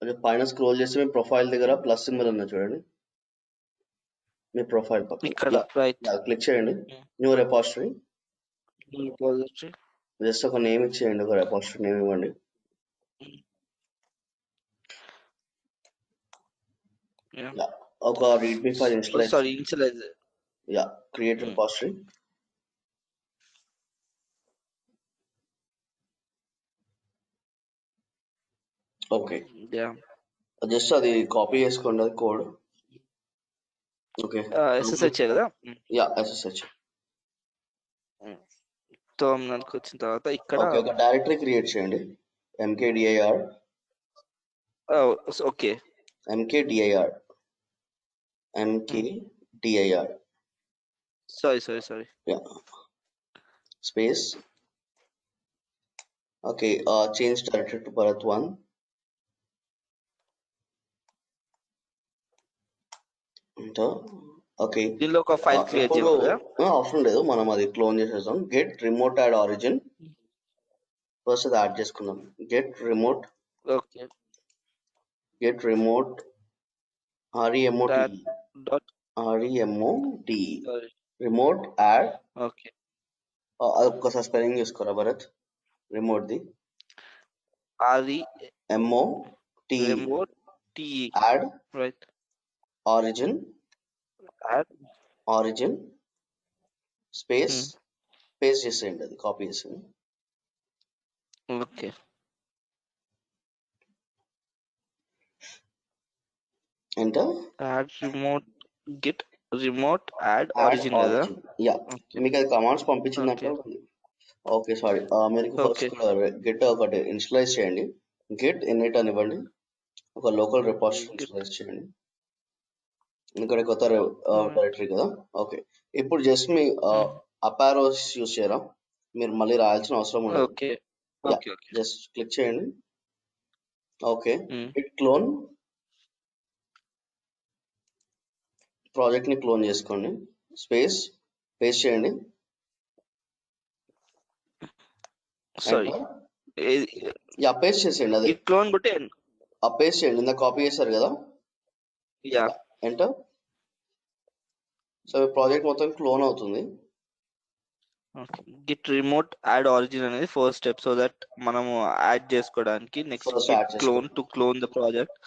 అదే పైన స్క్రోల్ చేస్తే మీ ప్రొఫైల్ దగ్గర ప్లస్ సింబల్ ఉంది చూడండి, మీ ప్రొఫైల్ పక్కన ఇక్కడ రైట్ క్లిక్ చేయండి. న్యూ రెపాజిటరీ, రిపోజిటరీ జస్ట్ ఒక నేమ్ ఇచ్చేయండి, ఒక రెపాజిటరీ నేమ్ ఇవ్వండి. ఒక readme file initialize. Sorry initialise create repository. Okay, just అది కాపీ చేసుకోండి, అది కోడ్. ఓకే, SSH కదా. SSH. టెర్మినల్కి వచ్చిన తర్వాత ఇక్కడ ఒక డైరెక్టరీ క్రియేట్ చేయండి, mkdir. Okay, mkdir. Sorry space. Okay, change directory to Bharat 1. Okay, దీనిలో ఒక ఫైల్ క్రియేట్ చేయాలి. అవసరం లేదు, మనం అది క్లోన్ చేసేద్దాం. Git remote add origin, first అది యాడ్ చేసుకుందాం. Git remote remote add. Okay, అది ఒక్కసారి స్పెల్లింగ్ చూసుకోరా Bharat, remote the REMOT add right origin space paste చేసేయండి, అది కాపీ చేసేయండి. Okay, enter. Add remote git remote add origin కదా. మీకు అది కమాండ్స్ పంపించినట్టు. ఓకే, సారీ, మీరు ఫస్ట్ గెట్ ఒకటి ఇన్స్టలైజ్ చేయండి. గెట్ ఇన్నిట్ అని ఇవ్వండి, ఒక లోకల్ రిపాజిటరీ ఇన్స్టలైజ్ చేయండి, ఎందుకంటే కొత్త డైరెక్టరీ కదా. ఓకే, ఇప్పుడు జస్ట్ మీ అపారోస్ యూస్ చేయరా, మీరు మళ్ళీ రాయాల్సిన అవసరం ఉండదు. జస్ట్ క్లిక్ చేయండి. ఓకే, హిట్ క్లోన్, ప్రాజెక్ట్ ని క్లోన్ చేసుకోండి, స్పేస్ పేస్ట్ చేయండి. పేస్ట్ చేసేయండి, అది క్లోన్ బట్టి పేస్ట్ చేయండి, ఇందాక కాపీ చేశారు కదా. ఎంటర్. సో ప్రాజెక్ట్ మొత్తం క్లోన్ అవుతుంది. గిట్ రిమోట్ యాడ్ ఆరిజిన్ అనేది ఫస్ట్ స్టెప్, సో దట్ మనము యాడ్ చేసుకోవడానికి. Next clone to clone the project,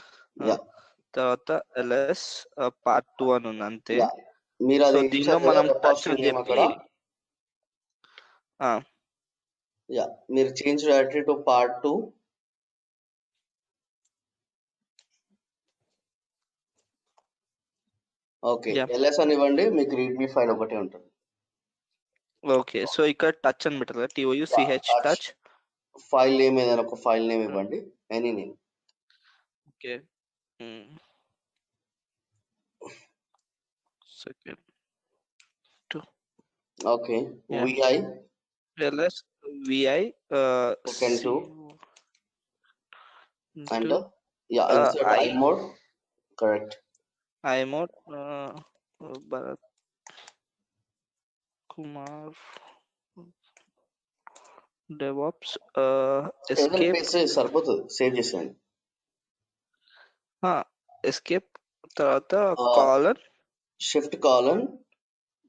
తర్వాత ls part 2 అని ఉంది అంతే. మీరు అది దీనిలో మనం టచ్ అని చెప్పి మీరు change directory to part 2. Okay, ls అని ఇవ్వండి, మీకు readme ఫైల్ ఒకటే ఉంటుంది. ఓకే, సో ఇక్కడ టచ్ అని పెట్టాలి కదా, TOUCH టచ్. ఫైల్ నేమ్ ఏదైనా ఒక ఫైల్ నేమ్ ఇవ్వండి, any name. Okay, second 2. Okay, vi ls vi second 2 and insert imode. correct. imode Bharat Kumar DevOps escape సరిపోతుంది, సేవ్ చేసేయండి. escape తర్వాత colon shift colon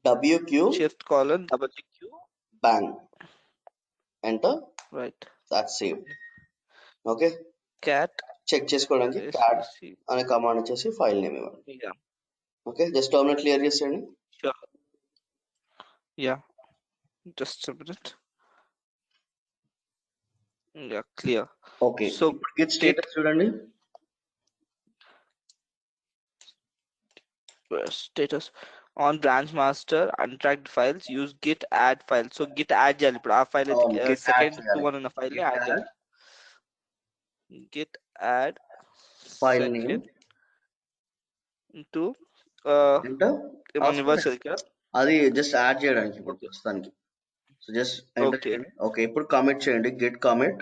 wq shift colon wq bang, enter. right, that's saved. Okay, cat check చేసుకోవడానికి cat అనే command వచ్చేసి file name ఇవ్వండి. Okay, just terminal clear చేసేయండి. just a minute. clear. Okay, so git status చూడండి. status on branch master untracked files use git add file. So git add చేయాలి ఇప్పుడు ఆ file, second 2 అని ఉన్న ఫైల్ ని యాడ్ చేయాలి. git add file name to అది జస్ట్ యాడ్ చేయడానికి ఇప్పుడు ప్రస్తుతానికి. సో జస్ట్ ఎంటర్ చేయండి. ఓకే, ఇప్పుడు కమిట్ చేయండి, git commit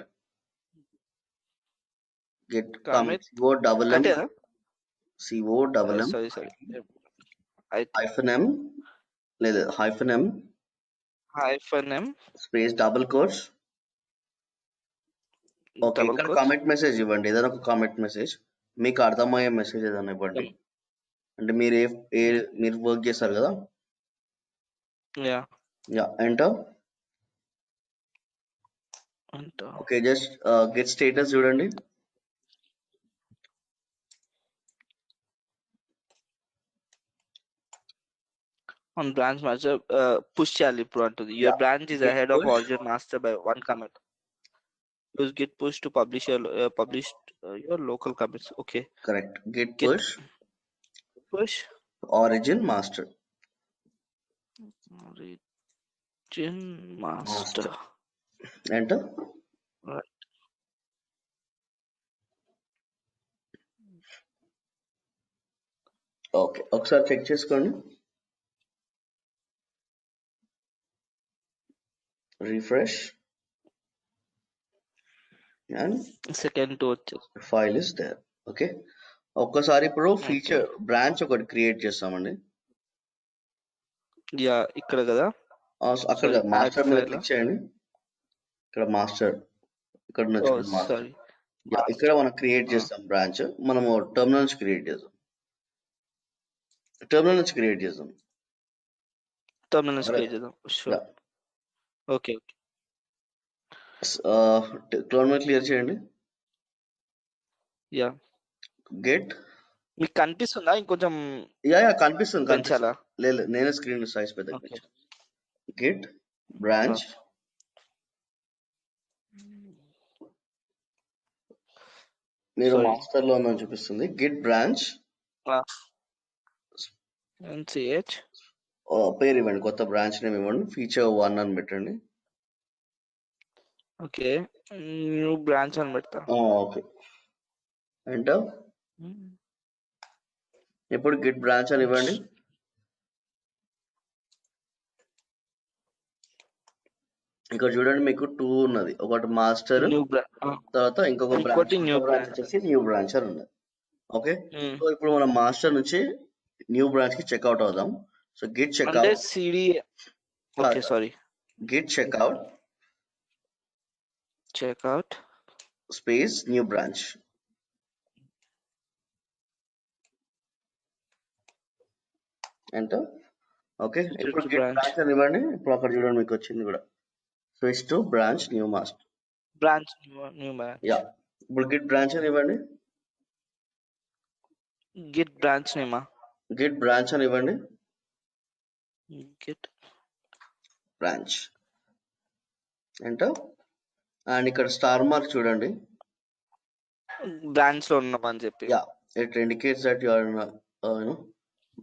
-m లేదు -m space double quotes. Okay, ఇక్కడ కమిట్ మెసేజ్ ఇవ్వండి, ఏదైనా ఒక కమిట్ మెసేజ్. మీకు అర్థమయ్యే మెసేజ్ ఏదైనా ఇవ్వండి. అంటే మీరు మీరు వర్క్ చేస్తారు కదా. Yeah enter. Okay, just get status చూడండి. On branch master, push చేయాలి ఇప్పుడు అంటుంది. Your branch is ahead of origin master by 1 commit. Use git push to publish your local commits. Okay. Correct. Git push origin master. Origin master. Enter. Right. Okay, ఒకసారి check చేసుకోండి. Refresh and second to file is there. Okay, ఒక్కసారి ఇప్పుడు feature branch ఒకటి create చేస్తామండి. Yeah ఇక్కడ కదా, అక్కడ master మీద క్లిక్ చేయండి. ఇక్కడ మాస్టర్ ఇక్కడ మాస్టర్ ఇక్కడ మనం క్రియేట్ చేస్తాం బ్రాంచ్. మనము టెర్మినల్ నుంచి క్రియేట్ చేద్దాం. ఓకే, క్లోన్ మీద క్లియర్ చేయండి. యా గెట్ మీకు కనిపిస్తుందా? ఇంకొంచెం యా కనిపిస్తుంది. లేదు, నేనే స్క్రీన్ సైజ్ పెద్ద. గెట్ బ్రాంచ్ మీరు మాస్టర్ లో ఉందని చూపిస్తుంది. గెట్ బ్రాంచ్ పేరు ఇవ్వండి, కొత్త బ్రాంచ్ నేమ్ ఇవ్వండి. ఫీచర్ 1 అని పెట్టండి. ఓకే, న్యూ బ్రాంచ్ అని పెడతా. Okay, enter. ఇప్పుడు గిట్ బ్రాంచ్ అని ఇవ్వండి. ఇక్కడ చూడండి, మీకు 2 ఉన్నది. ఒకటి మాస్టర్, తర్వాత ఇంకొక బ్రాంచ్ వచ్చేసి న్యూ బ్రాంచ్ అని ఉన్నది. ఓకే, సో ఇప్పుడు మనం మాస్టర్ నుంచి న్యూ బ్రాంచ్ కి చెక్అవుట్ అవుదాం. So git checkout git checkout space new branch. Enter. Okay, ఇప్పుడు గిట్ బ్రాంచ్ అని ఇవ్వండి. ఇప్పుడు అక్కడ చూడండి, మీకు వచ్చింది కూడా. Switch to branch new master. Yeah, ఇప్పుడు గిట్ బ్రాంచ్ అని ఇవ్వండి. గిట్ బ్రాంచ్ నేమా? గిట్ బ్రాంచ్ అని ఇవ్వండి. Git branch enter. అండ్ ఇక్కడ స్టార్ మార్క్ చూడండి, బ్రాంచ్ లో ఉన్నామని చెప్పి. Yeah, it indicates that you are in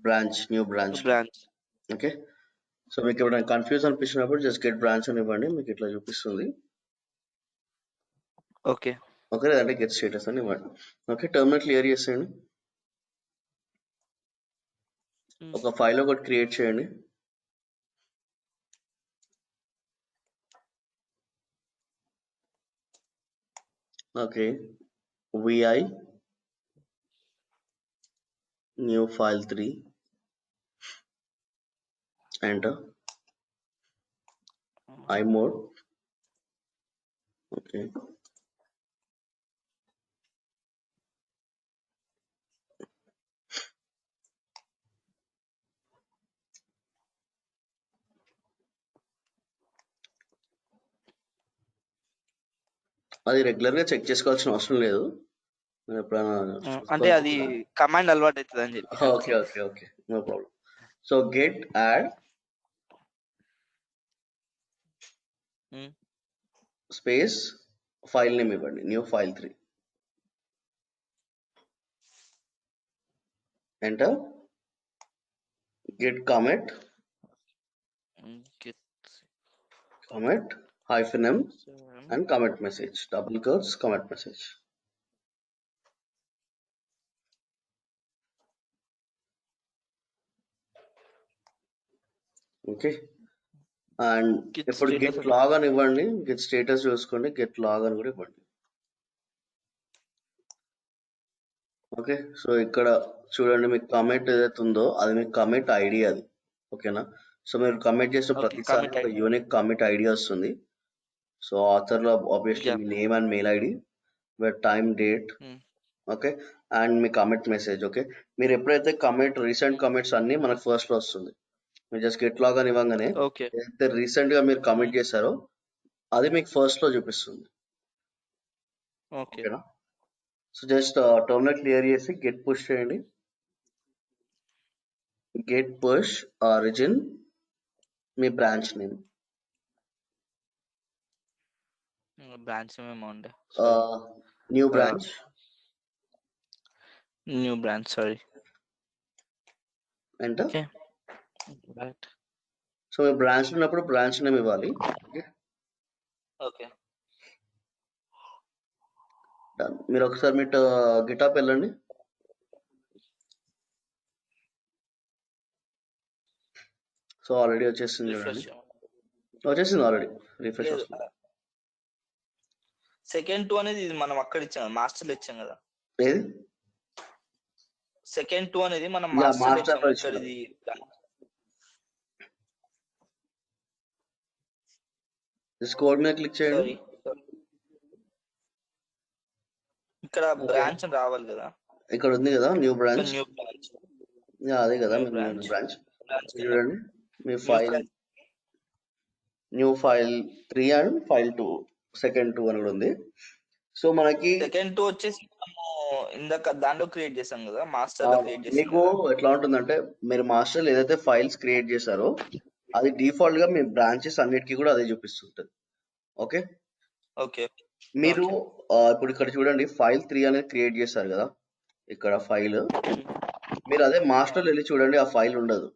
branch, new branch. Okay, so మీకు ఎప్పుడైనా కన్ఫ్యూజ్ అనిపించినప్పుడు జస్ట్ గెట్ బ్రాంచ్ అని ఇవ్వండి, మీకు ఇట్లా చూపిస్తుంది. ఓకే, లేదంటే గెట్ స్టేటస్ అని ఇవ్వండి. ఓకే, టెర్మినల్ క్లియర్ చేసేయండి. ఒక ఫైల్ ఒకటి క్రియేట్ చేయండి. Okay, vi new file 3, enter imode. Okay, అది రెగ్యులర్ గా చెక్ చేసుకోవాల్సిన అవసరం లేదు. అంటే అది కమాండ్ అలవాటు అవుతుంది అని చెప్పి. Okay, no problem. So git add space file name ఇవ్వండి, new file 3. Enter. git commit -m and commit message, double quotes, commit message. Okay, and ఇప్పుడు గెట్ లాగ్ అని ఇవ్వండి. గెట్ స్టేటస్ చూసుకోండి, గెట్ లాగ్ అని కూడా ఇవ్వండి. ఓకే, సో ఇక్కడ చూడండి, మీకు కమిట్ ఏదైతే ఉందో అది మీకు కమిట్ ఐడి అది. ఓకేనా, సో మీరు కమిట్ చేసిన ప్రతిసారి ఒక యూనిక్ కమిట్ ఐడి వస్తుంది. సో ఆథర్ లో obviously me name and mail ID, time, date, okay, and me commit message. Okay, మీరు ఎప్పుడైతే రీసెంట్ కమిట్స్ అన్ని మనకు ఫస్ట్ లో వస్తుంది. మీరు జస్ట్ గెట్ లాగ్ అని ఇవ్వగానే ఓకే ఏదైతే రీసెంట్ గా మీరు కమిట్ చేశారో అది మీకు ఫస్ట్ లో చూపిస్తుంది. ఓకే ఓకేనా? సో జస్ట్ టర్మినల్ క్లియర్ చేసి గెట్ పుష్ చేయండి. గెట్ పుష్ ఆరిజిన్ మీ బ్రాంచ్ నేమ్, బ్రాంచ్ ఏమేమో ఉండే sorry new branch, new branch sorry. Enter. Okay right. So మీ బ్రాంచ్ ఉన్నప్పుడు బ్రాంచ్ నేమ్ ఇవ్వాలి. Okay Done. మీరు ఒకసారి మీ గిటాప్ వెళ్ళండి. సో ఆల్రెడీ వచ్చేసింది చూడండి, రిఫ్రెష్ వచ్చేసింది ఆల్రెడీ, రిఫ్రెష్ లేదు. వస్తుంది. సెకండ్ 2 అనేది ఇది మనం అక్కడ ఇచ్చాం, మాస్టర్లో ఇచ్చాం కదా. ఏది? సెకండ్ 2 అనేది మనం యా, మాస్టర్లో మాస్టర్ ఇచ్చాం. లో ఇక్కడ ఇచ్చిన. ఇది కోడ్ మీద క్లిక్ చేయండి. సారీ ఇక్కడ బ్రాంచ్ రావాలి కదా. ఇక్కడ ఉంది కదా new branch. New branch, yeah అదే కదా, న్యూ మీరు న్యూ బ్రాంచ్, బ్రాంచ్ బ్రాంచ్ చూడండి. మీ file new file 3 and file 2 second 2 అని కూడా ఉంది. సో మనకి సెకండ్ 2 వచ్చేసి మనము ఇందాక దాంట్లో క్రియేట్ చేసాం కదా, మాస్టర్ లో క్రియేట్ చేసాం మీకు కదా. ఎట్లా ఉంటుందంటే మీరు మాస్టర్ ఏదైతే ఫైల్స్ క్రియేట్ చేశారో అది డిఫాల్ట్ గా మీ బ్రాంచెస్ అన్నిటికీ కూడా అదే చూపిస్తుంటది. ఓకే, ఓకే మీరు ఇప్పుడు ఇక్కడ చూడండి ఫైల్ 3 అనేది క్రియేట్ చేశారు కదా, ఇక్కడ ఫైల్. మీరు అదే మాస్టర్ వెళ్ళి చూడండి, ఆ ఫైల్ ఉండదు.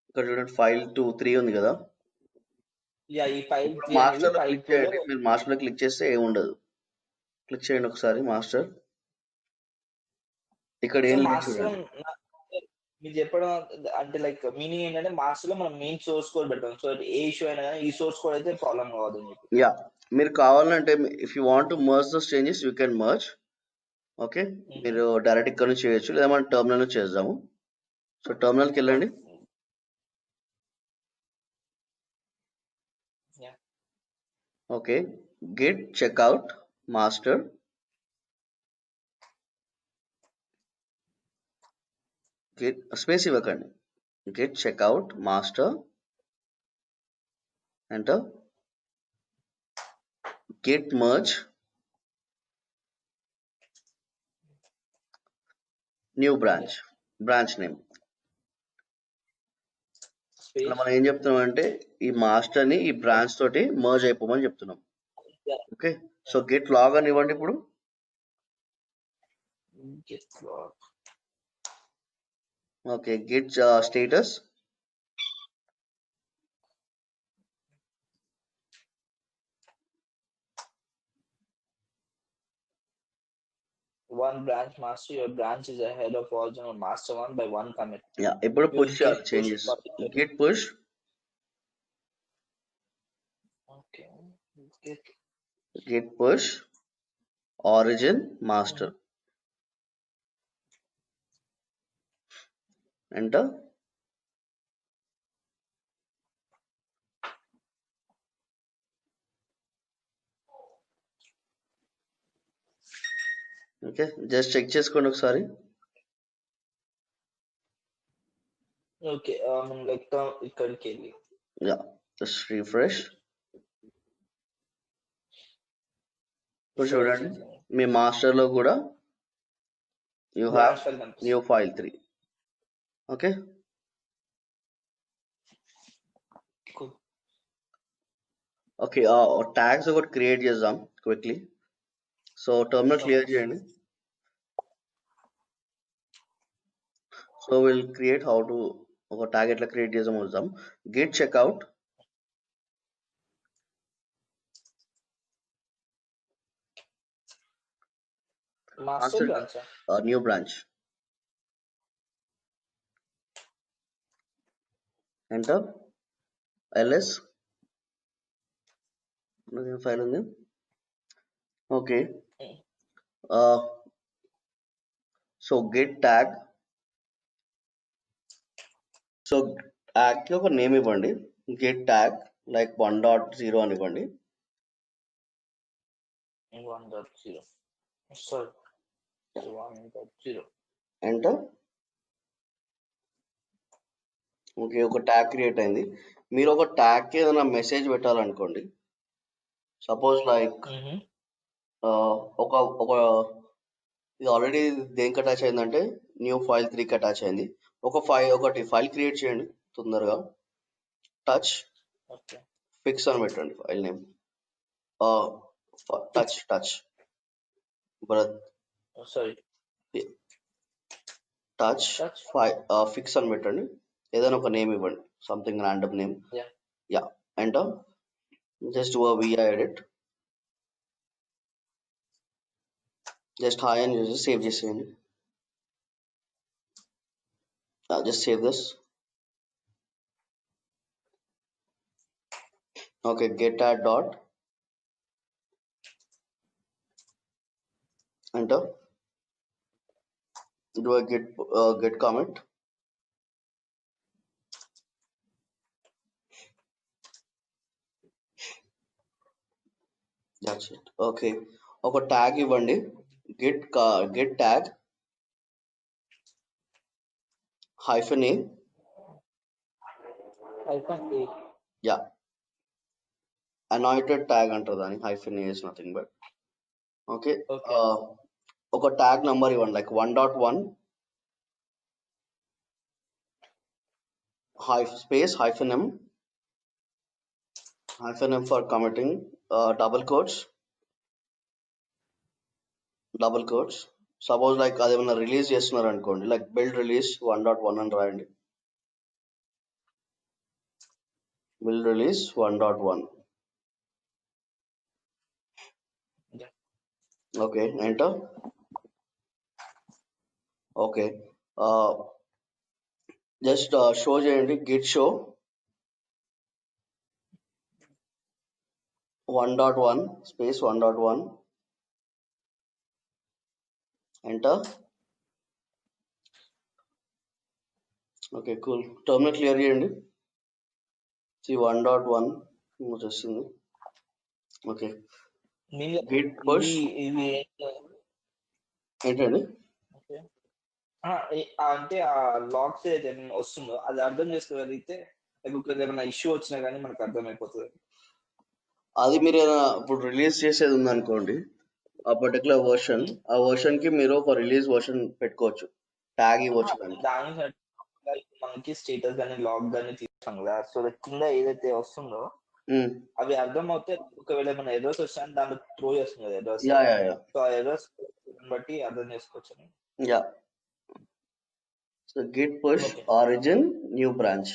ఇక్కడ చూడండి ఫైల్ 2 3 ఉంది కదా, యా ఈ ఫైల్ ఇప్పుడు 3 అనేది మాస్టర్ లో ఫైల్ క్లిక్ 2 లో. చేయండి. మీరు మాస్టర్ లో క్లిక్ చేస్తే ఏమి ఉండదు. క్లిక్ చేయండి ఒకసారి మాస్టర్, ఇక్కడ సో ఏం లేదు మాస్టర్ చూడండి. మీరు చెప్పడం అంటే లైక్ మీనింగ్ ఏంటంటే మాస్టర్ లో మనం మెయిన్ సోర్స్ కోడ్ పెడతాం. సో ఏ ఇష్యూ అయినా కానీ ఈ సోర్స్ కోడ్ అయితే ప్రాబ్లం కావద్దు అని చెప్పి. యా, మీరు కావాలంటే if you want to merge those changes you can merge. Okay, మీరు డైరెక్ట్ ఇక్కడ నుంచి చేయొచ్చు, లేదా మనం టర్మినల్ నుంచి చేద్దాము. సో టర్మినల్కి వెళ్ళండి. Okay, git checkout master, git space ఇవ్వకండి, git checkout master, enter. Git merge new branch, branch name. ఇక్కడ మనం ఏం చెప్తున్నాం అంటే ఈ మాస్టర్ ని ఈ బ్రాంచ్ తోటి మర్జ్ అయిపోమని చెప్తున్నాం. ఓకే, సో గెట్ లాగ్ అని ఇవ్వండి ఇప్పుడు. Okay, get status, one branch master, your branch is ahead of version of master 1 by 1 commit. Yeah ఇప్పుడు You పుష్ will చేయాలి get pushed changes. particularly. Git push, Okay. git push origin master, enter. Okay, just check చేసుకోండి ఒకసారి. Okay like ఇక్కడికి వెళ్ళి yeah just refresh. ఇప్పుడు చూడండి మీ master లో కూడా you have new file 3. Okay, okay tags ఒకటి క్రియేట్ చేద్దాం క్విక్లీ. సో టర్మినల్ క్లియర్ చేయండి. So will create how to ఒక ట్యాగ్ ఎట్లా క్రియేట్ చేద్దాం చూద్దాం. Git checkout, master branch, new branch, enter. ls file ఉంది. Okay, so git tag. So tag కి ఒక నేమ్ ఇవ్వండి, గెట్ ట్యాగ్ లైక్ 1.0 అని ఇవ్వండి. 1.0. Sorry. 1.0. ఎంటర్. ఓకే, ఒక ట్యాగ్ క్రియేట్ అయింది. మీరు ఒక ట్యాగ్కి ఏదైనా మెసేజ్ పెట్టాలనుకోండి, సపోజ్ లైక్ ఒక ఒక ఇది ఆల్రెడీ దేనికి అటాచ్ అయిందంటే న్యూ ఫైల్ 3కి అటాచ్ అయింది. ఒకటి ఫైల్ క్రియేట్ చేయండి తొందరగా. టచ్ ఫిక్స్ అని పెట్టండి file name. Touch Bharat sorry touch fix అని పెట్టండి. ఏదైనా ఒక నేమ్ ఇవ్వండి, something random name. Yeah, enter. Just do vi edit. Just hi అని చూసి సేవ్ చేసేయండి. Just save this. Okay, get add dot, enter. Do I get comment? That's it. Okay, ఒక tag ఇవ్వండి. get tag -a. Yeah, anointed tag అంటారు దాన్ని. -a is nothing but. Okay, ఒక tag number ఇవ్వండి, like 1.1 space -m for committing, double quotes. Suppose like అది ఏమైనా release చేస్తున్నారు అనుకోండి, లైక్ బిల్డ్ రిలీజ్ 1.1 అని రాయండి. Build release 1.1. Okay, enter. Okay, just show చేయండి, git show 1.1 space 1.1, enter. Okay, cool. Terminal clear చేయండి. 1.1 వచ్చేసింది. ఓకే, గిట్ పుష్ ఏంటండి? అంటే ఆ లాక్స్ ఏదైనా వస్తుందో అది అర్థం చేసుకోగలిగితే ఏమైనా ఇష్యూ వచ్చినా కానీ మనకు అర్థమైపోతుంది. అది మీరు ఇప్పుడు రిలీజ్ చేసేది ఉందనుకోండి, ఆ పర్టికులర్ వర్షన్, ఆ వర్షన్ కి మీరు ఒక రిలీజ్ వర్షన్ పెట్టుకోవచ్చు, ట్యాగ్ ఇవ్వచ్చు. దాని మనకి స్టేటస్ కానీ లాగ్ కానీ తీస్తాం కదా, సో కింద ఏదైతే వస్తుందో అవి అర్థం అవుతే ఒకవేళ ఏమైనా ఎర్రర్స్ వస్తాయని దాంట్లో త్రో చేస్తుంది కదా ఎర్రర్స్. సో ఆ ఎర్రర్స్ బట్టి అర్థం చేసుకోవచ్చు. Yeah, so Git push origin new branch.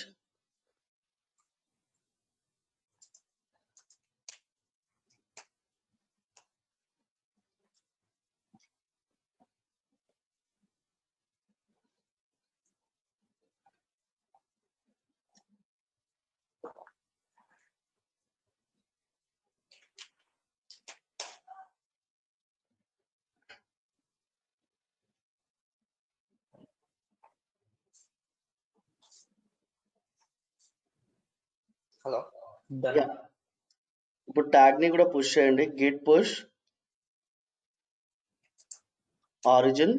Hello, ఇప్పుడు ట్యాగ్ ని కూడా పుష్ చేయండి. Git push origin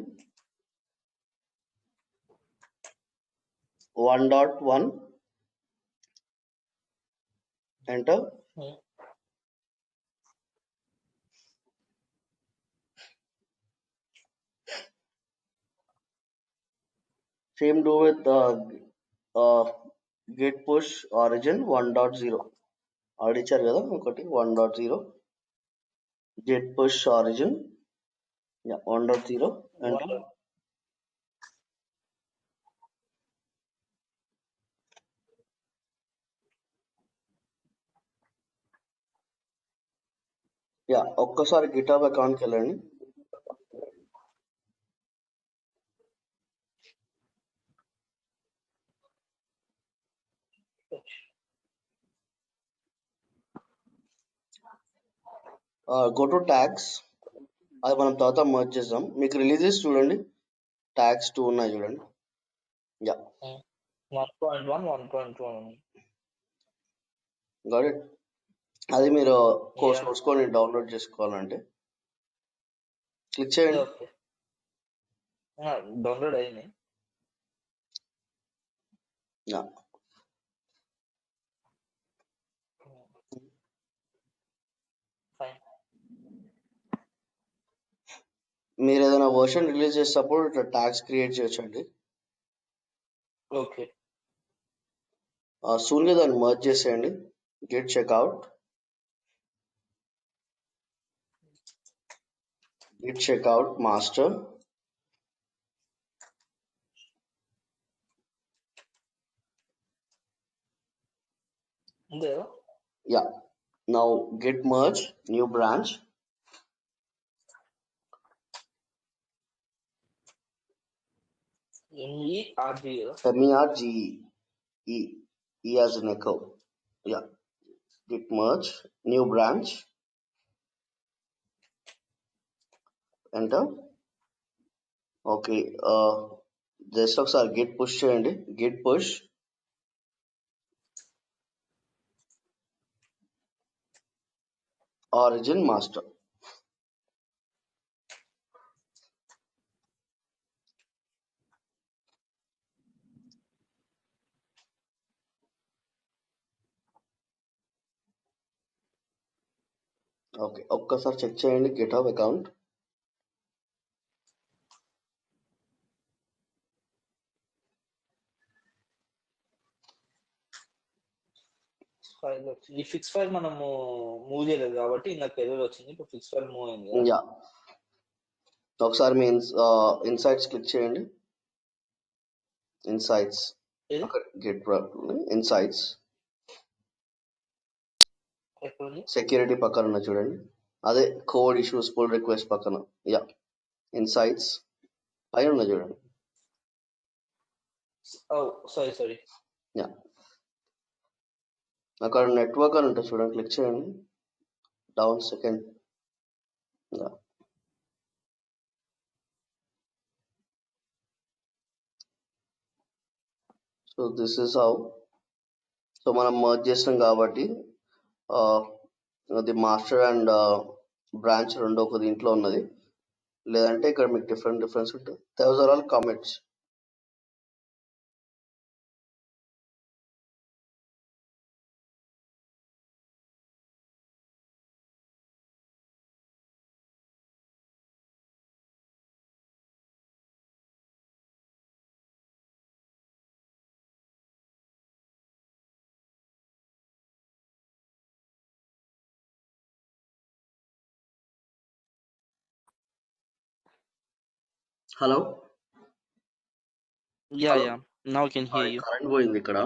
1.1, enter. Same do with git push origin 1.0. Already ఇచ్చారు కదా ఒకటి 1.0. git push origin 1.0, enter. Yeah, ఒక్కసారి గిటాబ్ అకౌంట్కి వెళ్ళండి. గో టు ట్యాగ్స్, అది మనం తర్వాత మర్జ్ చేద్దాం. మీకు రిలీజెస్ చూడండి, ట్యాగ్స్ 2 ఉన్నాయి చూడండి. Yeah, 1.1 1.1 got it. అది మీరు సోర్స్ కోడ్ డౌన్లోడ్ చేసుకోవాలంటే క్లిక్ చేయండి. ఓకే. డౌన్లోడ్ అయినాయి. యా. ఫైన్. మీరు ఏదైనా వర్షన్ రిలీజ్ చేసేటప్పుడు ఇట్లా ట్యాగ్స్ క్రియేట్ చేయొచ్చండి. ఓకే. సూన్గా దాన్ని మర్జ్ చేసేయండి. Git checkout, git checkout master, there. yeah. Now git merge new branch, merge, e as in echo, yeah. Git merge new branch, enter. Okay, just ఒకసారి git push చేయండి. Git push origin master. Okay, ఒక్కసారి check చేయండి GitHub account. ఈ fix file మనము move చేయలేదు కాబట్టి నాకు error వచ్చింది. ఇప్పుడు ఫిక్స్ ఫైల్ మూవ్ అయింది. యా, ఒకసారి మీ ఇన్సైట్స్ క్లిక్ చేయండి. ఇన్సైట్స్, గెట్ ఇన్సైట్స్, సెక్యూరిటీ పక్కన చూడండి. అదే కోడ్ ఇష్యూస్ పుల్ రిక్వెస్ట్ పక్కన, యా ఇన్సైట్స్ పైన ఉన్న చూడండి. సారీ. యా, అక్కడ నెట్వర్క్ అని ఉంటుంది చూడండి, క్లిక్ చేయండి. Down second. Yeah, so this is how. So మనం మర్జ్ చేస్తాం కాబట్టి అది మాస్టర్ అండ్ బ్రాంచ్ రెండు ఒక దీంట్లో ఉన్నది. లేదంటే ఇక్కడ మీకు డిఫరెన్స్ ఉంటుంది. Those are all comments. Hello. Yeah now can hear you. Current పోయింది ఇక్కడ.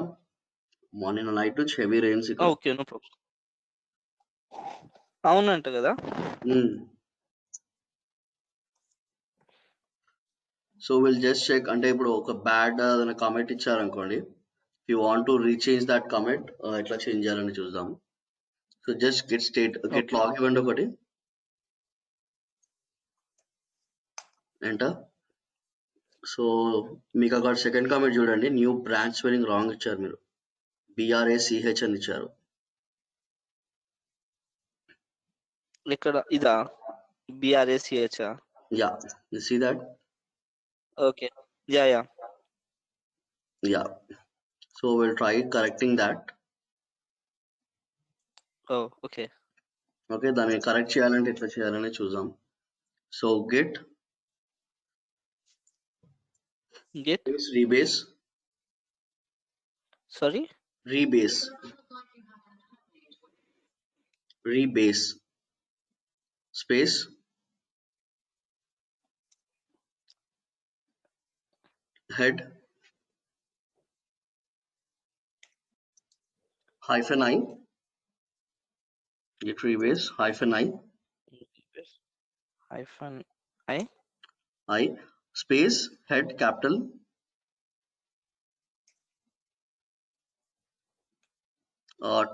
మార్నింగ్ నైట్ నుంచి హెవీ రెయిన్స్ ఇక్కడ. Okay, no problem. అవునంట కదా. So will just check. అంటే ఇప్పుడు ఒక బ్యాడ్ ఏదైనా కామెంట్ ఇచ్చారనుకోండి, you want to rechange that comment, ఎట్లా చేంజ్ చేయాలని చూద్దాం. సో జస్ట్ గెట్ లాగ్ ఇవ్వండి ఒకటి, ఎంటర్. సో మీకు అక్కడ సెకండ్ కామెంట్ చూడండి, న్యూ బ్రాంచ్ స్పెల్లింగ్ రాంగ్ ఇచ్చారు మీరు, BRACH అని ఇచ్చారు. ఇక్కడ ఇదా BRACH? Yeah, you see that? Okay, yeah. So will try correcting that. Okay. దాన్ని కరెక్ట్ చేయాలంటే ఎట్లా చేయాలని చూద్దాం. So git rebase. Sorry? Rebase space head -i, git rebase -i I space head capital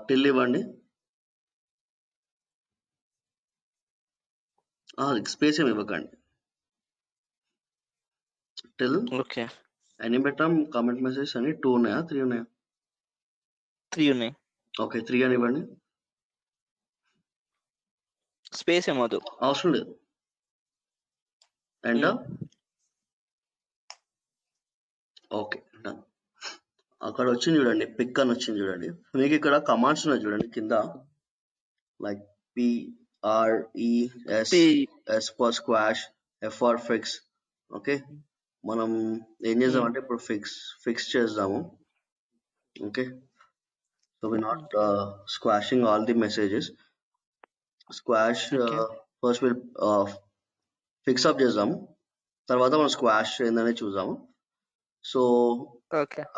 till ఇవ్వండి. స్పేస్ ఏమి ఇవ్వకండి, till. Okay. ఎన్ని పెట్టాం కామెంట్ మెసేజ్ అని? 2 ఉన్నాయా 3 ఉన్నాయా? 3 ఉన్నాయి. ఓకే, 3 అని ఇవ్వండి. స్పేస్ ఏమవుతుంది? అవసరం లేదు. ఎంటర్. Okay, done. అక్కడ వచ్చింది చూడండి, పిక్ అని వచ్చింది చూడండి. మీకు ఇక్కడ కమాండ్స్ ఉన్నాయి చూడండి కింద, like PRES, S for squash, F for fix. Okay, మనం ఏం చేద్దామంటే ఇప్పుడు ఫిక్స్ చేద్దాము. Okay, so we not squashing all the messages. Squash first will fix up చేద్దాము, తర్వాత మనం స్క్వాష్ ఏందనే చూద్దాము. సో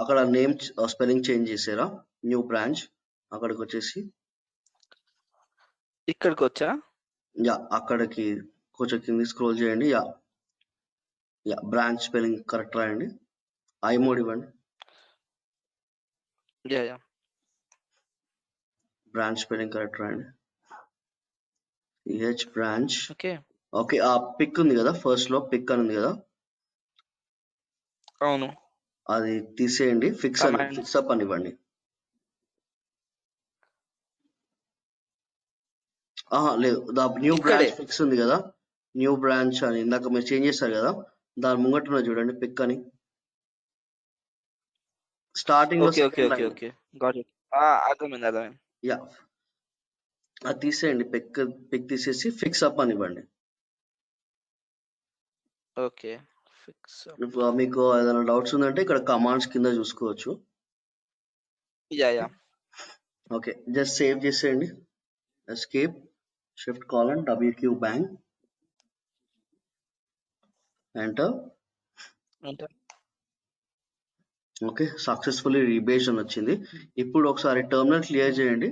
అక్కడ నేమ్ స్పెల్లింగ్ చేంజ్ చేసారా, న్యూ బ్రాంచ్ అక్కడికి వచ్చేసి ఇక్కడికి వచ్చా, యా అక్కడికి కొంచెం కింది స్క్రోల్ చేయండి. Yeah yeah branch spelling correct రాయండి, ఐ మోడ్ ఇవ్వండి. బ్రాంచ్ స్పెల్లింగ్ కరెక్ట్ రాయండి, సిహెచ్ బ్రాంచ్. ఓకే, ఆ పిక్ ఉంది కదా, ఫస్ట్ లో పిక్ అని ఉంది కదా, అవును, అది తీసేయండి, ఫిక్స్ అప్ అని ఇవ్వండి. లేదు, న్యూ బ్రాంచ్ ఫిక్స్ ఉంది కదా, న్యూ బ్రాంచ్ అని ఇందాక మీరు చేంజ్ చేస్తారు కదా, దాని ముంగట చూడండి పిక్ అని, స్టార్టింగ్ లో యా అది తీసేయండి, పిక్ తీసేసి ఫిక్స్ అప్ అని ఇవ్వండి. ఓకే, మీకు ఏదైనా డౌట్స్ ఉందంటే ఇక్కడ కమాండ్స్ కింద చూసుకోవచ్చు. ఓకే, జస్ట్ సేవ్ చేసేయండి, escape, shift colon WQ bang, enter. Okay, successfully rebase అని వచ్చింది. ఇప్పుడు ఒకసారి టెర్మినల్ క్లియర్ చేయండి.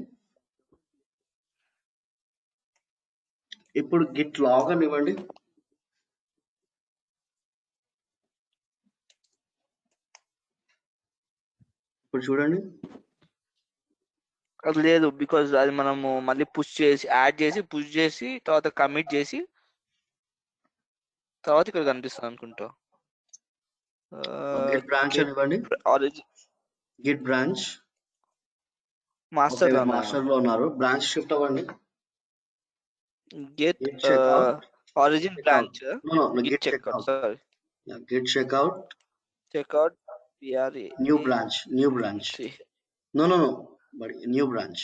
ఇప్పుడు గిట్ లాగ్ అని ఇవ్వండి. ఇప్పుడు చూడండి, అది లేదు, బికాజ్ అది మనము మళ్ళీ పుష్ చేసి యాడ్ చేసి పుష్ చేసి తర్వాత కమిట్ చేసి తర్వాత ఇక్కడ కనిపిస్తుంది అనుకుంటా. గిట్ బ్రాంచ్ అని ఇవ్వండి, గిట్ బ్రాంచ్ మాస్టర్ లో ఉన్నారు, బ్రాంచ్ షిఫ్ట్ అవ్వండి, get origin branch, git checkout, sorry, git checkout new branch no but new branch.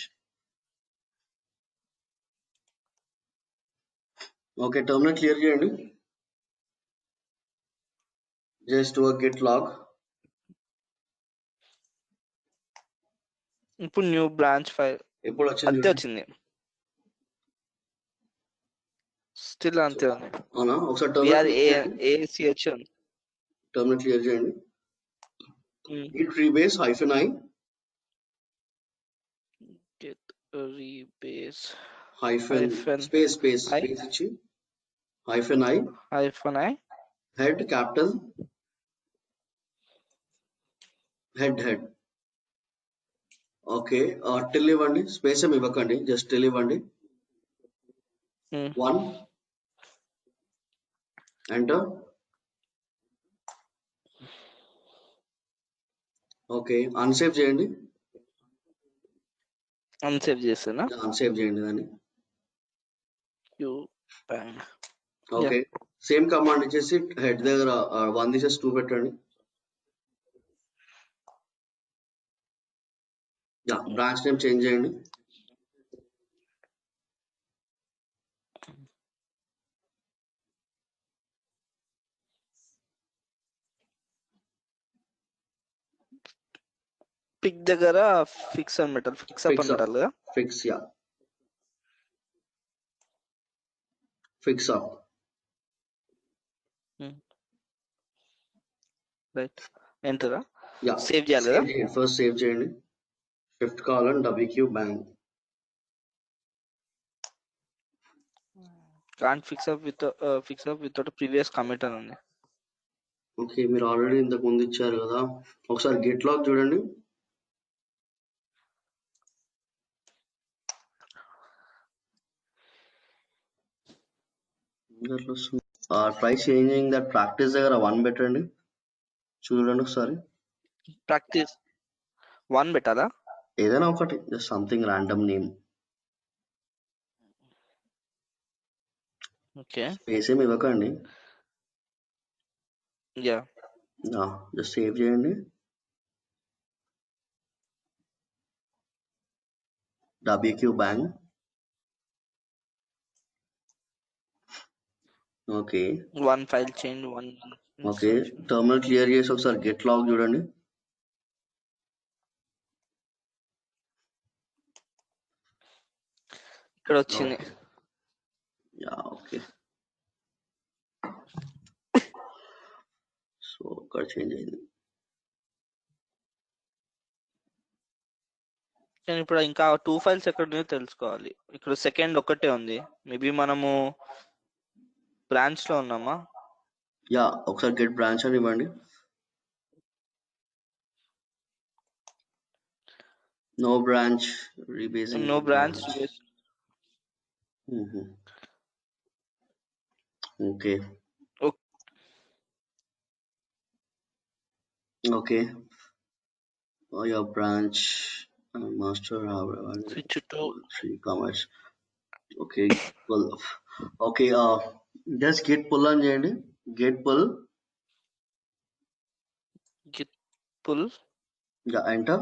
Okay, terminal clear చేయండి, just do a git log. ఇప్పుడు న్యూ బ్రాంచ్ ఫైల్ ఇప్పుడు అంతే వచ్చింది, స్టిల్ అంతే ఉంది. అవునా, ఒకసారి టర్మినల్ క్లియర్ చేయండి, git rebase -i git rebase space ఇచ్చి -i head capital head. Okay, till ఇవ్వండి, స్పేస్ ఏమి ఇవ్వకండి, జస్ట్ టిల్ ఇవ్వండి, 1 ఎంటర్. ఓకే, అన్సేవ్ చేయండి, అన్సేవ్ చేస్తానా, అన్సేవ్ చేయండి దాన్ని. ఓకే, సేమ్ కమాండ్ ఇచ్చేసి హెడ్ దగ్గర 1 తీసేసి 2 పెట్టండి. బ్రాంచ్ నేమ్ చేంజ్ చేయండి, పిక్ దగ్గర ఫిక్స్ అని పెట్టాలి, ఫిక్స్ అప్ అని పెట్టాలి కదా, fix up right, enter. Save చేయాలి కదా, ఫస్ట్ సేవ్ చేయండి, shift colon WQ bang. can't fix up without previous commit అని ఉంది. ఓకే, మీరు ఆల్రెడీ ఇంతకు ముందు ఇచ్చారు కదా, ఒకసారి గిట్ లాగ్ చూడండి. ట్రై చేంజింగ్ దట్ ప్రాక్టీస్ దగ్గర 1 పెట్టండి, చూడండి ఒకసారి. ప్రాక్టీస్ 1 పెట్టాలా, ఏదైనా ఒకటి, just something random name. Okay, space ఏమి ఇవ్వకండి, యా జస్ట్ సేవ్ చేయండి. WQ bank. Okay. One file change one okay. Terminal clear చేసి ఒకసారి గెట్ లాగ్ చూడండి. ఇక్కడ వచ్చింది. Yeah okay. సో ఇక్కడ చేంజ్ అయింది. కానీ ఇప్పుడు ఇంకా 2 ఫైల్స్ ఎక్కడ ఉన్నాయో తెలుసుకోవాలి. ఇక్కడ సెకండ్ ఒక్కటే ఉంది. మేబీ మనము బ్రాంచ్ లో ఉన్నామా? యా ఒకసారి గెట్ బ్రాంచ్ అని ఇవ్వండి. No branch rebasing. No branch. Okay. Okay. Your branch master Switch to 3 commerce. Okay. Well, okay. Just git pull అని చేయండి. Git pull. git pull. Yeah, enter.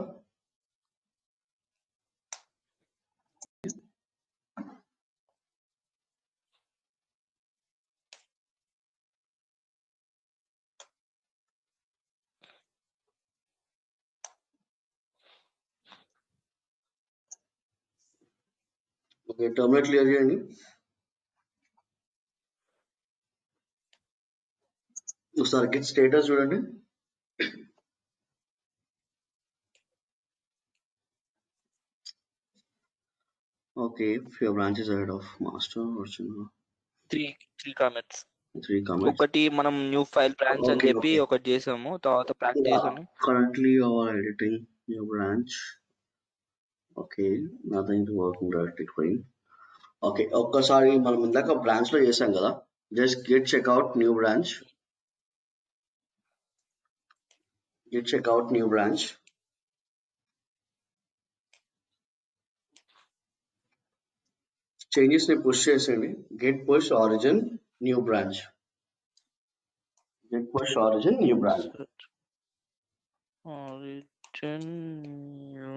Okay terminal clear చేయండి. ఒకసారి Git status చూడండి. Okay your branch is ahead of master original. 3 commits. 3 commits. ఒకటి మనం new file branch అని చెప్పి ఒకటి చేసాము, తర్వాత ప్లాన్ చేసాము. Currently you are editing your branch. ఓకే nothing to working directly fine. Okay ఒక్కసారి మనం ఇందాక బ్రాంచ్ లో చేసాం కదా, just git checkout new branch. Git checkout new branch. Changes ని పుష్ చేసేయండి. Git push origin new branch. Git push origin new branch. Origin new,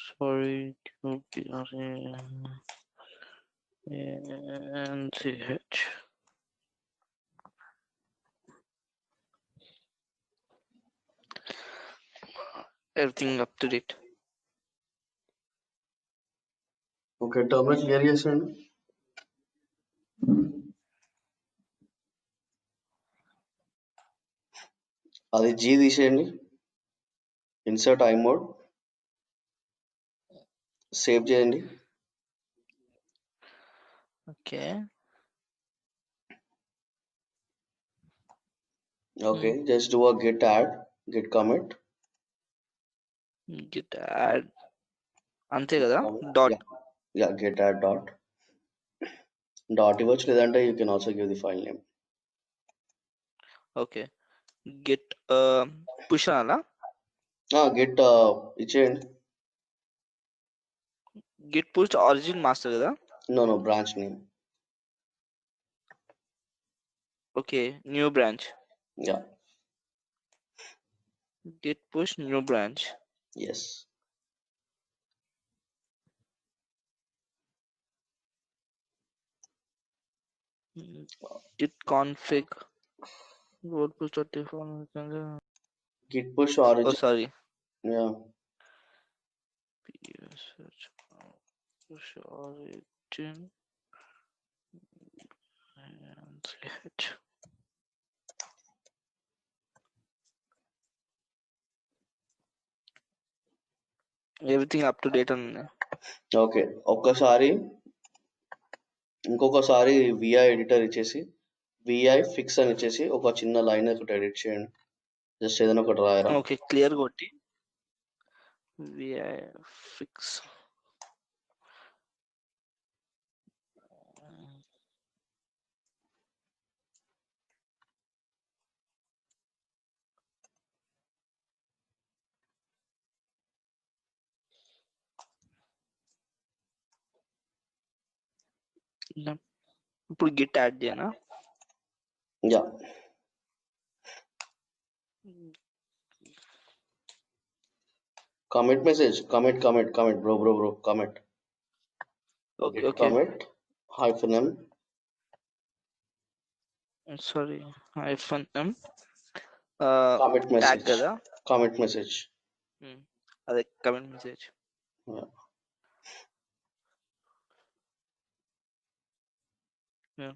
sorry, QPRNCH. Everything up to date. Okay terminal clear చేసేయండి. అది G తీసేయండి. Insert I mode. Save చేయండి. Okay okay just do a git add, git commit. git add అంతే కదా. Dot yeah git add dot ఇవ్వచ్చు, లేదంటే you can also give the file name. Okay git push అలా git ఇచ్చేయండి. Git push origin master కదా. No branch name. Okay new branch. Yeah git push new branch. yes. git config road push git push origin. oh sorry yeah push origin and ch. Everything up to date ఉంది. Okay ఒక్కసారి ఇంకొకసారి VI editor ఇచ్చేసి VI fix అని ఇచ్చేసి ఒక చిన్న line ఒకటి edit చేయండి. జస్ట్ ఏదైనా ఒకటి రాయరా. ఓకే క్లియర్ కొట్టి విఐ ఫిక్స్ ఇప్పుడు గిట్ యాడ్ చేయనా. Yeah Commit message. Commit. Bro. Commit. Okay, Git okay. commit -m. Sorry, -m. Commit Tag message. కదా. Commit message. అదే comment message. Yeah. Yeah.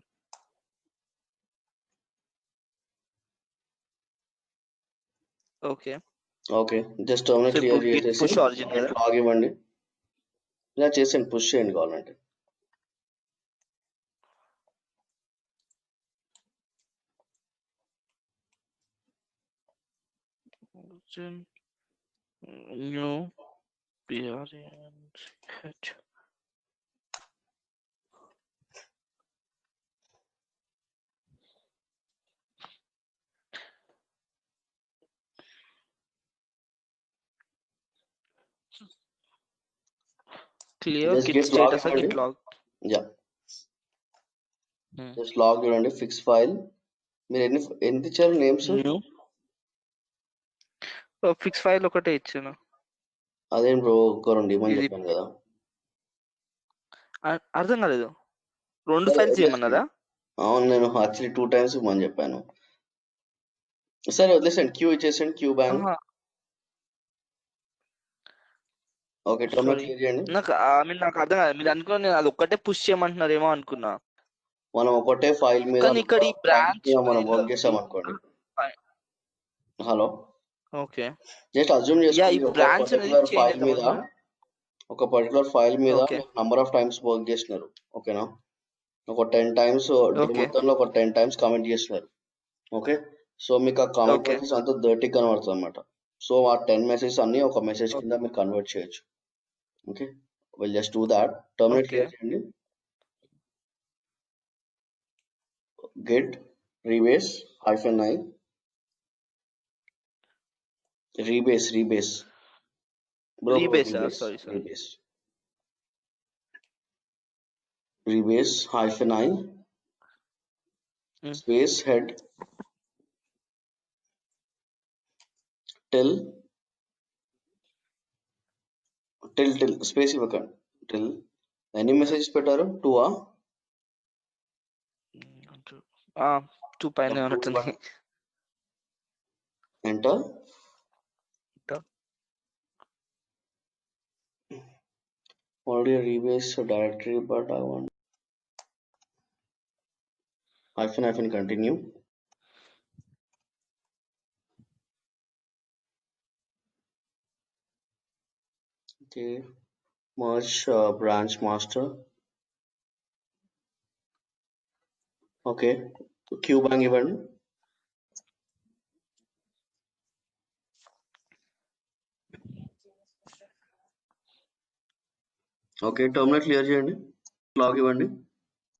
Okay. Okay. Just terminal so clear ఇప్పుడు git చేసేసి push origin కదా. Log ఇవ్వండి. ఇలా చేసేయండి, push చేయండి కావాలంటే. New PRNCH. Clear just git git log status ఇవ్వండి. Git log. Yeah, just log చూడండి. Fix file. మీరు ఎన్ని ఇచ్చారు నేమ్స్? న్యూ ఫిక్స్ ఫైల్ ఒకటే ఇచ్చాను. అదేం బ్రో, ఒక 2 ఇవ్వమని ఇది చెప్పాను కదా. అర్థం కాలేదు. 2 ఫైల్స్ ఇవ్వమన్నారా? అవును, నేను యాక్చువల్లీ 2 టైమ్స్ ఇవ్వమని చెప్పాను. సరే వదిలేసండి, క్యూ ఇచ్చేసండి, Q bang. Okay, terminal clear చేయండి. నాకు అర్థం కాదు. మీరు అనుకున్నా నేను అది ఒక్కటే పుష్ చేయమంటున్నారేమో అనుకున్నా. మనం ఒకటే ఫైల్ మీద కానీ ఇక్కడ ఈ బ్రాంచ్ మనం వర్క్ చేసాం అనుకోండి. Hello, okay. జస్ట్ అజ్యూమ్ చేసుకోండి ఒక పర్టికులర్ ఫైల్ మీద okay. Number of times work చేస్తున్నారు. ఓకేనా? ఒక 10 టైమ్స్ మొత్తంలో ఒక 10 టైమ్స్ కామెంట్ చేస్తున్నారు. ఓకే, సో మీకు ఆ కామెంట్ మెసేజ్ అంతా 30 కనబడుతుంది అనమాట. సో ఆ 10 మెసేజ్ అన్ని ఒక మెసేజ్ కింద మీరు కన్వర్ట్ చేయొచ్చు. Okay, will just do that. Terminate clear చేయండి. Git rebase -i rebase bro, rebase -i space head till space ఇవ్వకండి. టిల్ ఎన్ని మెసేజెస్ పెట్టారు? 2 2 పైన ఉన్నట్టుంది. Enter. Already a rebase directory, but I want -, continue. Okay, merge branch master. Okay, QBank ఇవ్వండి. Okay, terminal clear చేయండి. Log ఇవ్వండి.